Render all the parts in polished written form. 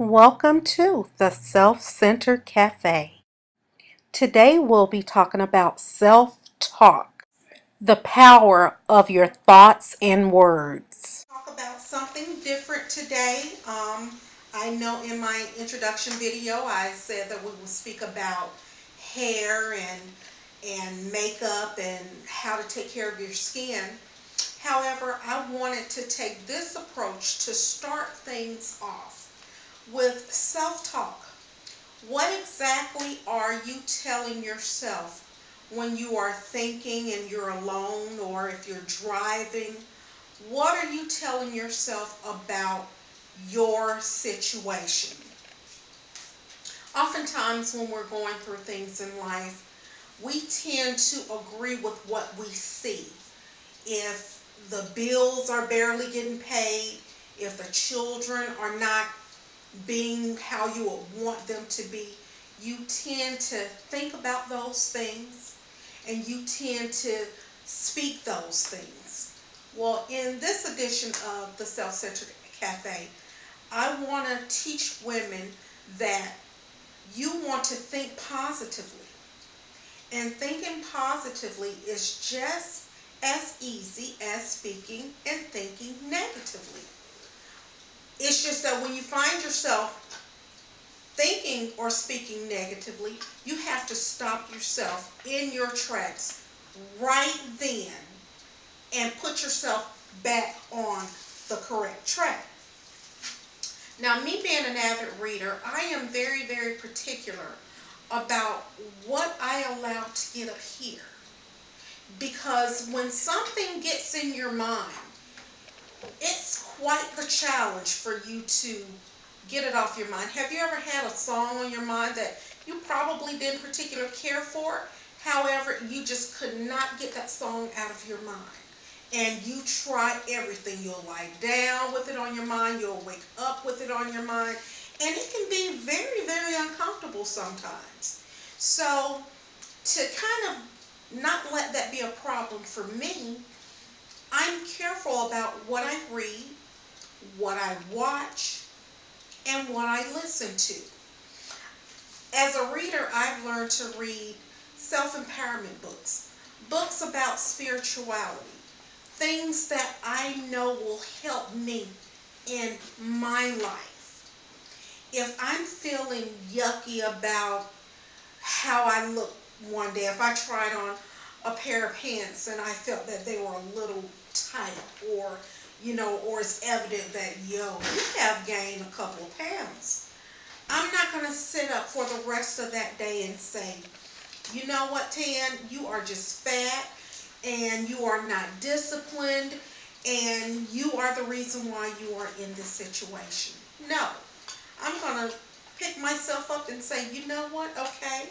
Welcome to the Self-Centered Cafe. Today we'll be talking about self-talk, the power of your thoughts and words. Talk about something different today. I know in my introduction video I said that we will speak about hair and makeup and how to take care of your skin. However, I wanted to take this approach to start things off with self-talk. What exactly are you telling yourself when you are thinking and you're alone, or if you're driving? What are you telling yourself about your situation? Oftentimes when we're going through things in life, we tend to agree with what we see. If the bills are barely getting paid, if the children are not being how you would want them to be, you tend to think about those things and you tend to speak those things. Well, in this edition of the Self-Centered Cafe, I want to teach women that you want to think positively. And thinking positively is just as easy as speaking and thinking negatively. It's just that when you find yourself thinking or speaking negatively, you have to stop yourself in your tracks right then and put yourself back on the correct track. Now, me being an avid reader, I am very, very particular about what I allow to get up here. Because when something gets in your mind, it's quite the challenge for you to get it off your mind. Have you ever had a song on your mind that you probably didn't particularly care for? However, you just could not get that song out of your mind. And you try everything. You'll lie down with it on your mind. You'll wake up with it on your mind. And it can be very, very uncomfortable sometimes. So to kind of not let that be a problem for me, I'm careful about what I read, what I watch, and what I listen to. As a reader, I've learned to read self-empowerment books, books about spirituality, things that I know will help me in my life. If I'm feeling yucky about how I look one day, if I tried on a pair of pants and I felt that they were a little tight, or it's evident that, you have gained a couple of pounds, I'm not going to sit up for the rest of that day and say, you know what, Tan, you are just fat and you are not disciplined and you are the reason why you are in this situation. No, I'm going to pick myself up and say, you know what, okay,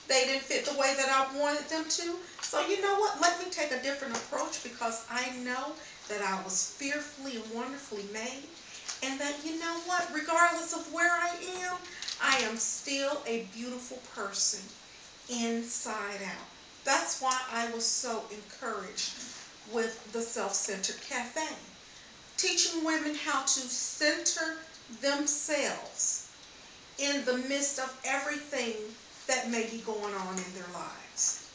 they didn't fit the way that I wanted them to. So you know what, let me take a different approach, because I know that I was fearfully and wonderfully made, and that, you know what, regardless of where I am still a beautiful person inside out. That's why I was so encouraged with the Self-Centered Cafe, teaching women how to center themselves in the midst of everything that may be going on in their lives,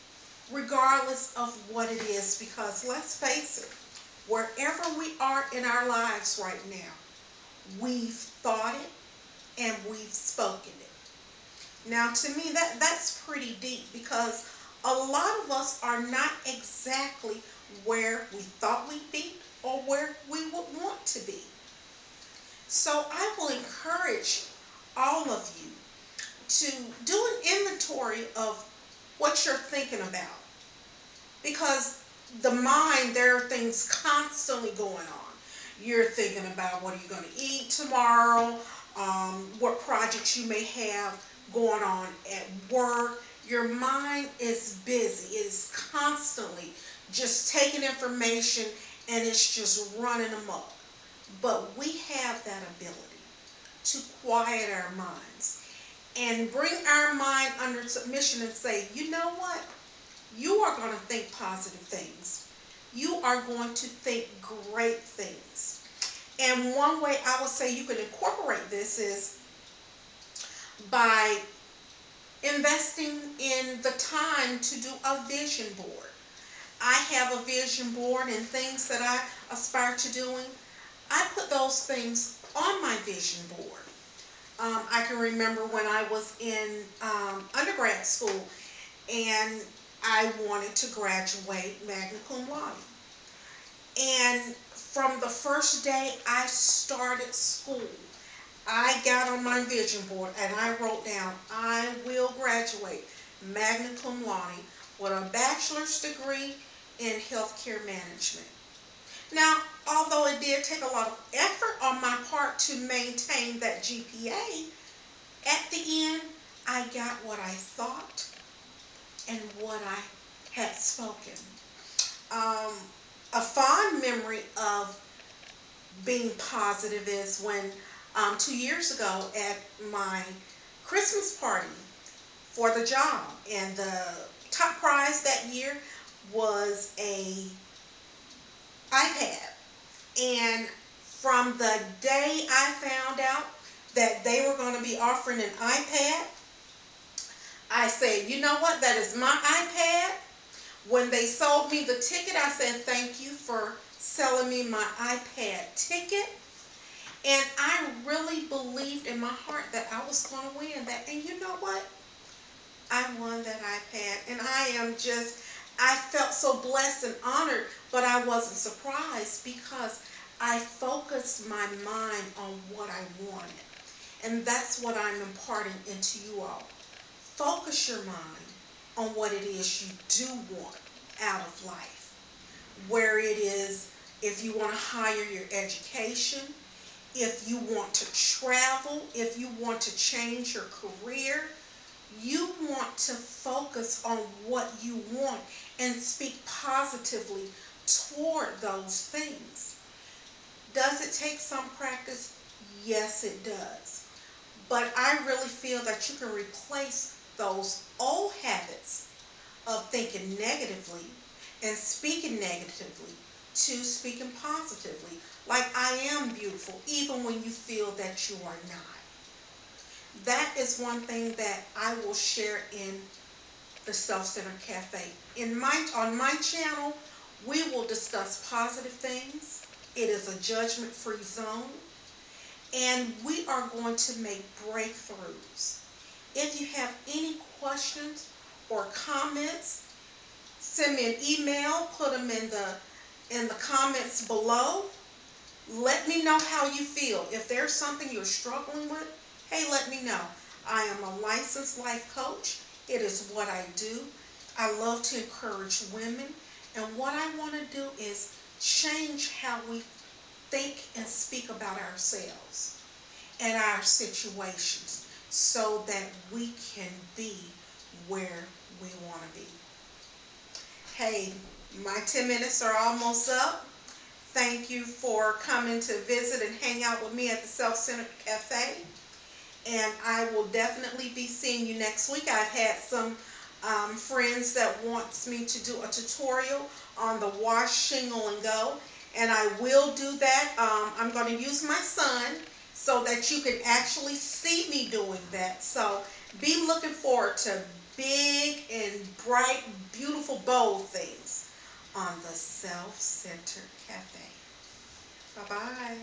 regardless of what it is, because let's face it, wherever we are in our lives right now, we've thought it and we've spoken it. Now, to me, that's pretty deep, because a lot of us are not exactly where we thought we'd be or where we would want to be. So I will encourage all of you to do an inventory of what you're thinking about, because the mind, there are things constantly going on. You're thinking about what are you going to eat tomorrow, what projects you may have going on at work. Your mind is busy. It is constantly just taking information and it's just running amok. But we have that ability to quiet our minds and bring our mind under submission and say, you know what? You are going to think positive things. You are going to think great things. And one way I would say you can incorporate this is by investing in the time to do a vision board. I have a vision board and things that I aspire to doing. I put those things on my vision board. I can remember when I was in undergrad school and I wanted to graduate magna cum laude. And from the first day I started school, I got on my vision board and I wrote down, I will graduate magna cum laude with a bachelor's degree in healthcare management. Now, although it did take a lot of effort on my part to maintain that GPA, at the end, I got what I thought and what I had spoken. Um, a fond memory of being positive is when 2 years ago at my Christmas party for the job, and the top prize that year was a iPad. And from the day I found out that they were going to be offering an iPad, I said, you know what, that is my iPad. When they sold me the ticket, I said, thank you for selling me my iPad ticket. And I really believed in my heart that I was going to win that. And you know what? I won that iPad. And I felt so blessed and honored, but I wasn't surprised because I focused my mind on what I wanted. And that's what I'm imparting into you all. Focus your mind on what it is you do want out of life. Where it is, if you want to hire your education, if you want to travel, if you want to change your career, you want to focus on what you want and speak positively toward those things. Does it take some practice? Yes, it does. But I really feel that you can replace those old habits of thinking negatively and speaking negatively to speaking positively. Like, I am beautiful, even when you feel that you are not. That is one thing that I will share in the Self-Centered Cafe. On my channel, we will discuss positive things. It is a judgment-free zone. And we are going to make breakthroughs. If you have any questions or comments, send me an email, put them in the comments below. Let me know how you feel. If there's something you're struggling with, hey, let me know. I am a licensed life coach. It is what I do. I love to encourage women. And what I want to do is change how we think and speak about ourselves and our situations so that we can be where we want to be. Hey, my 10 minutes are almost up. Thank you for coming to visit and hang out with me at the Self-Centered Cafe. And I will definitely be seeing you next week. I've had some friends that wants me to do a tutorial on the wash, shingle, and go. And I will do that. I'm going to use my son so that you can actually see me doing that. So be looking forward to big and bright, beautiful, bold things on the Self-Centered Cafe. Bye-bye.